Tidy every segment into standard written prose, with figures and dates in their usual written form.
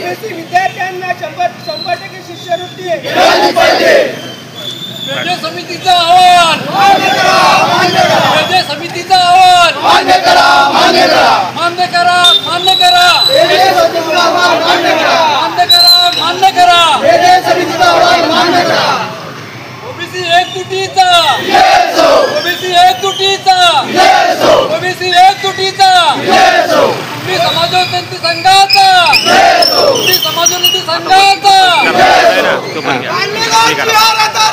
OBC विद्यार्थ्यांना 100% शिष्यवृत्ती मिळाली पाहिजे। पेजे समितीचा अहवाल मान्य करा, मान्य करा, पेजे समितीचा अहवाल मान्य करा, मान्य करा, मान्य करा, मान्य करा, पेजे समितीचा अहवाल मान्य करा, मान्य करा, मान्य करा, पेजे समितीचा अहवाल मान्य करा। ओबीसी एकजुटीचा येस हो, ओबीसी एकजुटीचा येस हो, ओबीसी एकजुटीचा येस हो, कुणबी समाजोन्नती संघाचा येस हो, कुणबी समाजोन्नती संघाचा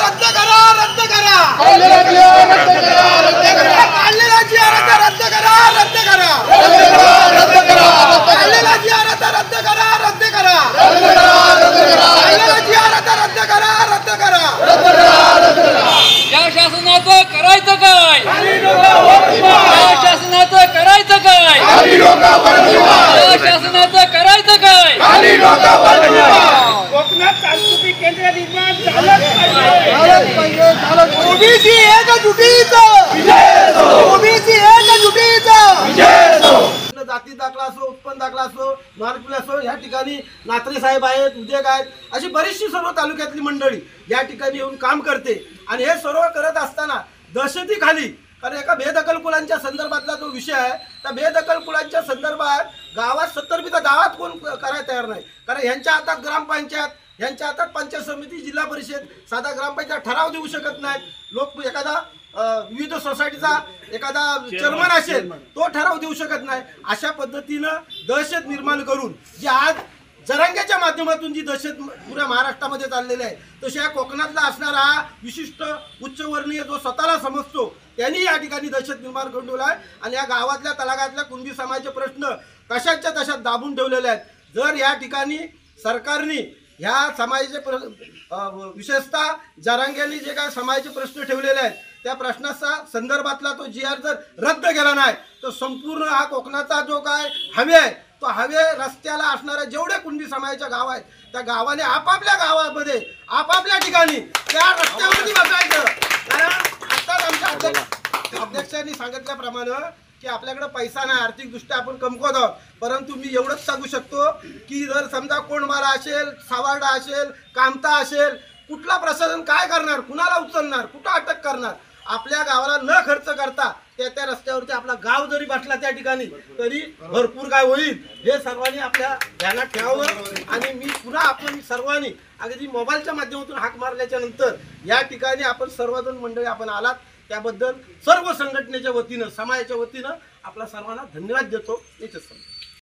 रद्द करा, रद्द करा, काढलेला जिहाद रद्द करा, रद्द करा, काढलेला जिहाद रद्द करा, रद्द करा, रद्द करा, रद्द करा, काढलेला जिहाद रद्द करा, रद्द करा, रद्द करा, रद्द करा, काढलेला जिहाद रद्द करा, रद्द करा, रद्द करा, रद्द करा। या शासनाचं करायचं काय खाली डोका वर ठेवा, या शासनाचं करायचं काय खाली डोका वर ठेवा, या शासनाचं करायचं काय खाली डोका वर ठेवा। कोकणात सांस्कृतिक केंद्र निर्माण झालंच पाहिजे। ओबीसी एकजुटीचा, येस हो, ओबीसी एकजुटीचा। येस हो, जाती दाखला असो, उत्पन्न दाखला असो, मार्कुल असो, या ठिकाणी नात्रे साहेब आहेत, उद्योग आहेत, अशी बरीचशी सर्व तालुक्यातली मंडळी या ठिकाणी येऊन काम करते। आणि हे सर्व करत असताना दहशतीखाली, कारण एका बेदखलकुलांच्या संदर्भातला जो विषय आहे, त्या बेदखलकुलांच्या संदर्भात गावात 70 गावात कोण करायला तयार नाही, कारण यांच्या हातात ग्रामपंचायत, यांच्या हातात पंचायत समिती, जिल्हा परिषद, साधा ग्रामपंचायत ठराव देऊ शकत नाहीत। लोक एखादा विविध सोसायटीचा एखादा चेअरमन असेल, तो ठराव देऊ शकत नाही। अशा पद्धतीनं दहशत निर्माण करून जी आज जरांग्याच्या माध्यमातून जी दहशत पुऱ्या महाराष्ट्रामध्ये चाललेली आहे, तशी या कोकणातला असणारा हा विशिष्ट उच्चवर्णीय जो स्वतःला समजतो, त्यांनी या ठिकाणी दहशत निर्माण करून ठेवला आहे। आणि या गावातल्या तळागाळातल्या कुणबी समाजाचे प्रश्न तशाच्या तशात दाबून ठेवलेले आहेत। जर या ठिकाणी सरकारने ह्या समाजाचे विशेषतः जरांग्यांनी जे काय समाजाचे प्रश्न ठेवलेले आहेत, त्या प्रश्नाचा संदर्भातला तो GR जर रद्द केला नाही, तर संपूर्ण हा कोकणाचा जो काय हवे आहे, तो हवे रस्त्याला असणाऱ्या जेवढे कुणबी समाजाच्या गाव आहेत, त्या गावाने आपापल्या गावामध्ये आपापल्या ठिकाणी त्या रस्त्यावरती बसायचं। कारण आत्ताच आमच्या अध्यक्षांनी सांगितल्याप्रमाणे की आपल्याकडे पैसा नाही, आर्थिकदृष्ट्या आपण कमकुवत आहोत, परंतु मी एवढंच सांगू शकतो की जर समजा कोंडमारा असेल, सावर्डा असेल, कामता असेल, कुठला प्रशासन काय करणार, कुणाला उचलणार, कुठं अटक करणार, आपल्या गावाला न खर्च करता त्या रस्त्यावरती आपला गाव जरी बसला त्या ठिकाणी तरी भरपूर काय होईल, हे सर्वांनी आपल्या ध्यानात ठेवावं। आणि मी पुन्हा आपण सर्वांनी अगदी मोबाईलच्या माध्यमातून हाक मारल्याच्या नंतर या ठिकाणी आपण सर्वजण मंडळी आपण आलात, त्याबद्दल सर्व संघटनेच्या वतीनं, समाजाच्या वतीनं आपला सर्वांना धन्यवाद देतो।